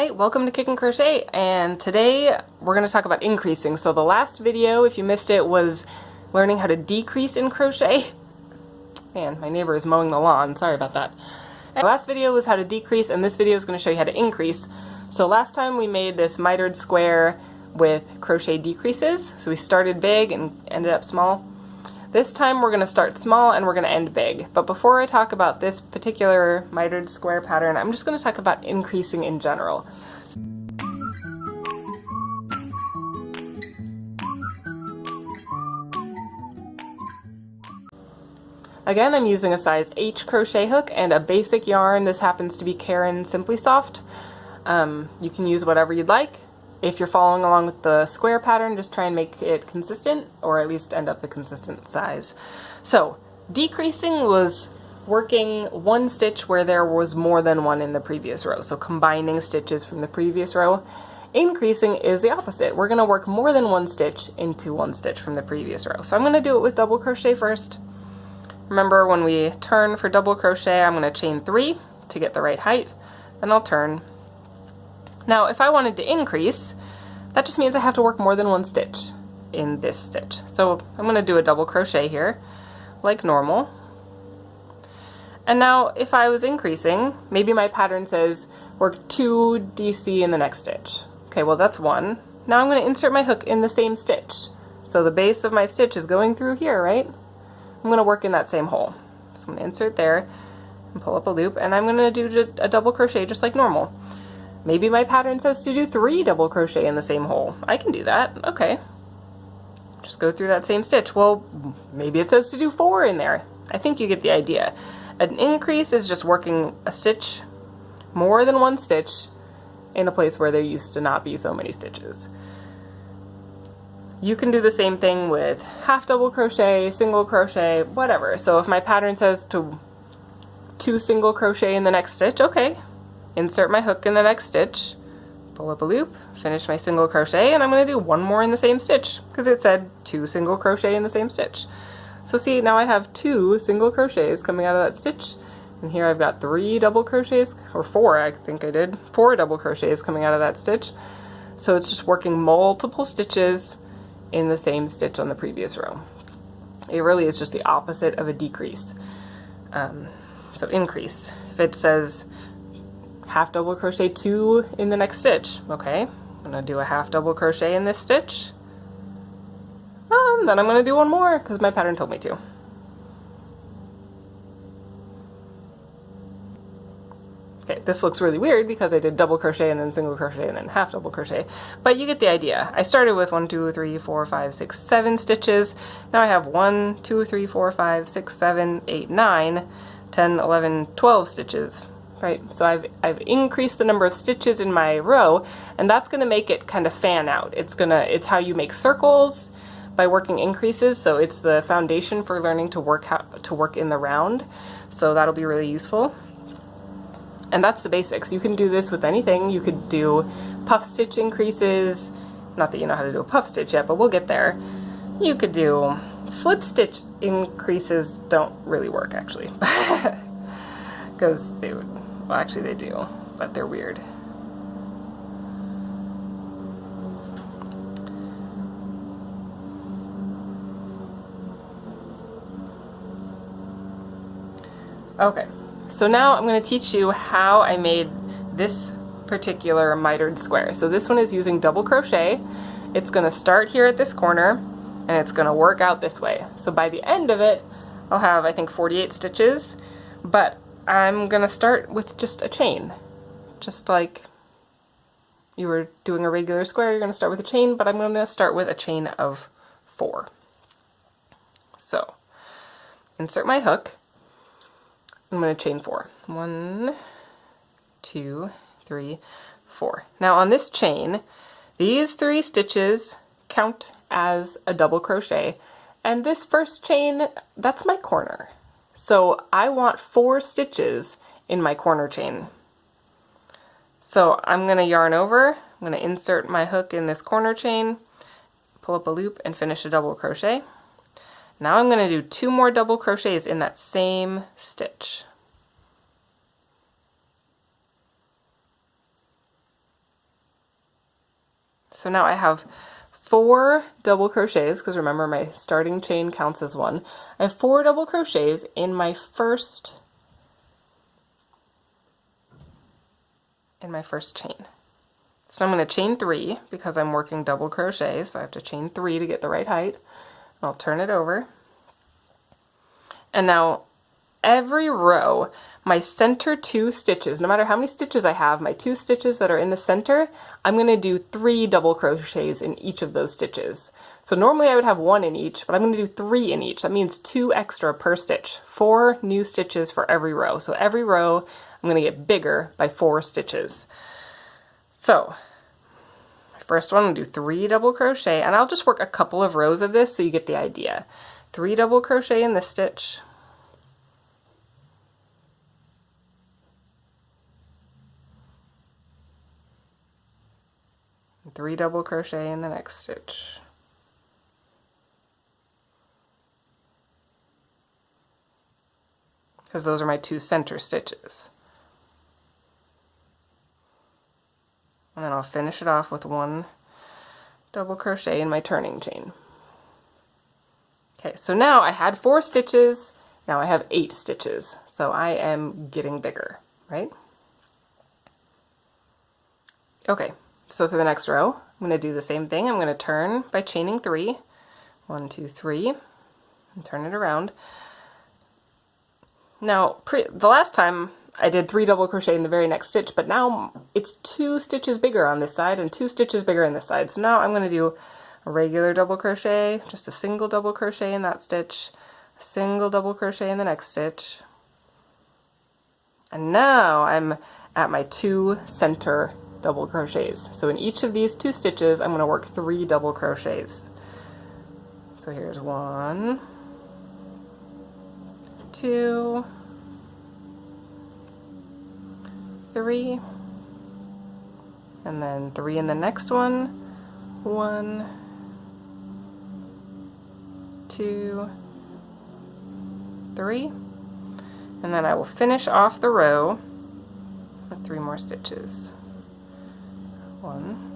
Hi, welcome to Kick and Crochet, and today we're going to talk about increasing. So the last video, if you missed it, was learning how to decrease in crochet. Man, my neighbor is mowing the lawn, sorry about that. And the last video was how to decrease, and this video is going to show you how to increase. So last time we made this mitered square with crochet decreases. So we started big and ended up small. This time we're going to start small and we're going to end big. But before I talk about this particular mitered square pattern, I'm just going to talk about increasing in general. Again, I'm using a size H crochet hook and a basic yarn. This happens to be Caron Simply Soft. You can use whatever you'd like. If you're following along with the square pattern, just try and make it consistent, or at least end up the consistent size. So, decreasing was working one stitch where there was more than one in the previous row, so combining stitches from the previous row. Increasing is the opposite. We're going to work more than one stitch into one stitch from the previous row. So I'm going to do it with double crochet first. Remember, when we turn for double crochet, I'm going to chain 3 to get the right height, then I'll turn. Now, if I wanted to increase, that just means I have to work more than one stitch in this stitch. So I'm going to do a double crochet here, like normal. And now, if I was increasing, maybe my pattern says work 2 DC in the next stitch. Okay, well that's 1. Now I'm going to insert my hook in the same stitch. So the base of my stitch is going through here, right? I'm going to work in that same hole. So I'm going to insert there and pull up a loop, and I'm going to do a double crochet just like normal. Maybe my pattern says to do 3 double crochet in the same hole. I can do that. Okay. Just go through that same stitch. Well, maybe it says to do 4 in there. I think you get the idea. An increase is just working a stitch, more than one stitch, in a place where there used to not be so many stitches. You can do the same thing with half double crochet, single crochet, whatever. So if my pattern says to 2 single crochet in the next stitch, okay. Insert my hook in the next stitch, pull up a loop, finish my single crochet, and I'm going to do 1 more in the same stitch because it said 2 single crochet in the same stitch. So see, now I have 2 single crochets coming out of that stitch, and here I've got 3 double crochets, or 4 I think I did, 4 double crochets coming out of that stitch. So it's just working multiple stitches in the same stitch on the previous row. It really is just the opposite of a decrease. So increase. If it says half double crochet 2 in the next stitch. Okay, I'm going to do a half double crochet in this stitch. Then I'm going to do 1 more because my pattern told me to. Okay, this looks really weird because I did double crochet and then single crochet and then half double crochet, but you get the idea. I started with 1, 2, 3, 4, 5, 6, 7 stitches. Now I have 1, 2, 3, 4, 5, 6, 7, 8, 9, 10, 11, 12 stitches. Right, so I've increased the number of stitches in my row, and that's going to make it kind of fan out. It's how you make circles by working increases. So it's the foundation for learning to work in the round. So that'll be really useful. And that's the basics. You can do this with anything. You could do puff stitch increases. Not that you know how to do a puff stitch yet, but we'll get there. You could do slip stitch increases. Don't really work actually, because they would. Well, actually they do, but they're weird. Okay, so now I'm going to teach you how I made this particular mitered square. So this one is using double crochet. It's going to start here at this corner, and it's going to work out this way. So by the end of it, I'll have, I think, 48 stitches, but I'm going to start with just a chain. Just like you were doing a regular square, you're going to start with a chain, but I'm going to start with a chain of 4. So, insert my hook. I'm going to chain 4. 1, 2, 3, 4. Now on this chain, these 3 stitches count as a double crochet, and this first chain, that's my corner. So I want 4 stitches in my corner chain. So I'm going to yarn over, I'm going to insert my hook in this corner chain, pull up a loop and finish a double crochet. Now I'm going to do 2 more double crochets in that same stitch. So now I have 4 double crochets, because remember my starting chain counts as 1. I have 4 double crochets in my first chain. So I'm going to chain 3 because I'm working double crochet, so I have to chain 3 to get the right height. I'll turn it over. And now every row, my center 2 stitches, no matter how many stitches I have, my 2 stitches that are in the center, I'm going to do 3 double crochets in each of those stitches. So normally I would have 1 in each, but I'm going to do 3 in each. That means 2 extra per stitch. 4 new stitches for every row. So every row I'm going to get bigger by 4 stitches. So first one, I'll do 3 double crochet, and I'll just work a couple of rows of this so you get the idea. 3 double crochet in this stitch, and 3 double crochet in the next stitch. Because those are my 2 center stitches. And then I'll finish it off with 1 double crochet in my turning chain. Okay, so now I had 4 stitches, now I have 8 stitches. So I am getting bigger, right? Okay, so for the next row, I'm going to do the same thing. I'm going to turn by chaining 3. 1, 2, 3, and turn it around. Now, the last time I did 3 double crochet in the very next stitch, but now it's 2 stitches bigger on this side and 2 stitches bigger on this side. So now I'm going to do a regular double crochet, just a single double crochet in that stitch, a single double crochet in the next stitch. And now I'm at my 2 center double crochets. So in each of these 2 stitches, I'm going to work 3 double crochets. So here's 1, 2, 3, and then 3 in the next one. 1, 2, 3, and then I will finish off the row with 3 more stitches. 1,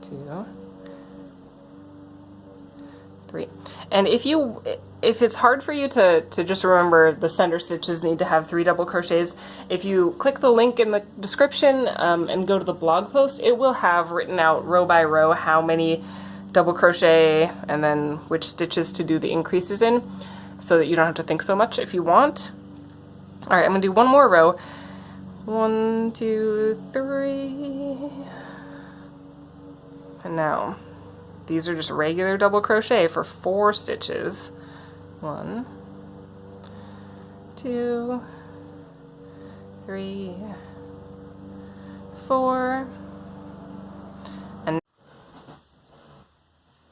2, 3. And if it's hard for you to just remember the center stitches need to have 3 double crochets, if you click the link in the description and go to the blog post, it will have written out row by row how many double crochet and then which stitches to do the increases in, so that you don't have to think so much if you want. Alright, I'm going to do one more row. 1, 2, 3. And now these are just regular double crochet for 4 stitches. 1, 2, 3, 4, and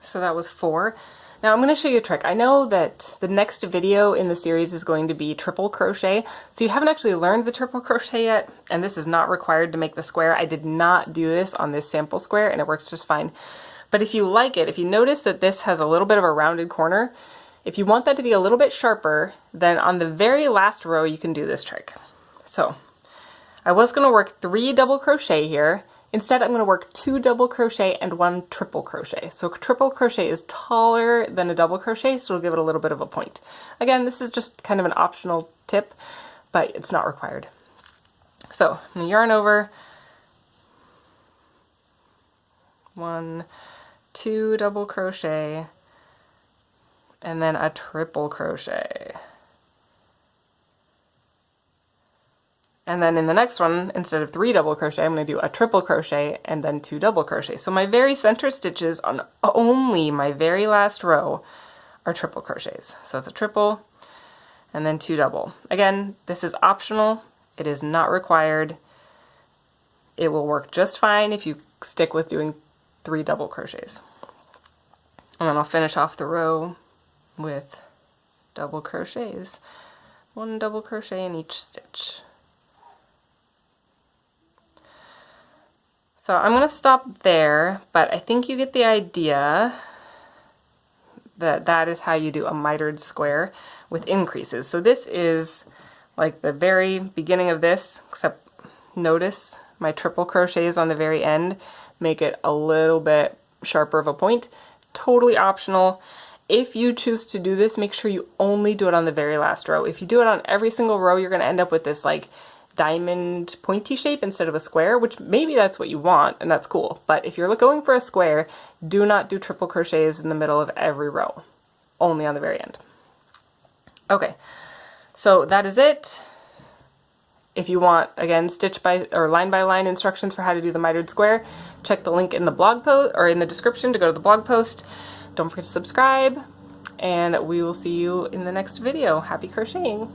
so that was 4. Now I'm going to show you a trick. I know that the next video in the series is going to be triple crochet, so you haven't actually learned the triple crochet yet, and this is not required to make the square. I did not do this on this sample square, and it works just fine. But if you like it, if you notice that this has a little bit of a rounded corner, if you want that to be a little bit sharper, then on the very last row you can do this trick. So I was going to work 3 double crochet here. Instead, I'm going to work 2 double crochet and 1 triple crochet. So triple crochet is taller than a double crochet, so it'll give it a little bit of a point. Again, this is just kind of an optional tip, but it's not required. So I'm going to yarn over 1, 2 double crochet, and then a triple crochet. And then in the next one, instead of 3 double crochet, I'm going to do a triple crochet and then 2 double crochet. So my very center stitches on only my very last row are triple crochets. So it's a triple and then 2 double. Again, this is optional. It is not required. It will work just fine if you stick with doing 3 double crochets. And then I'll finish off the row with double crochets. 1 double crochet in each stitch. So I'm going to stop there, but I think you get the idea that that is how you do a mitered square with increases. So this is like the very beginning of this, except notice my triple crochets on the very end make it a little bit sharper of a point. Totally optional. If you choose to do this, make sure you only do it on the very last row. If you do it on every single row, you're going to end up with this like diamond pointy shape instead of a square, which maybe that's what you want, and that's cool. But if you're going for a square, do not do triple crochets in the middle of every row. Only on the very end. Okay, so that is it. If you want, again, stitch by or line by line instructions for how to do the mitered square, check the link in the blog post or in the description to go to the blog post. Don't forget to subscribe, and we will see you in the next video. Happy crocheting!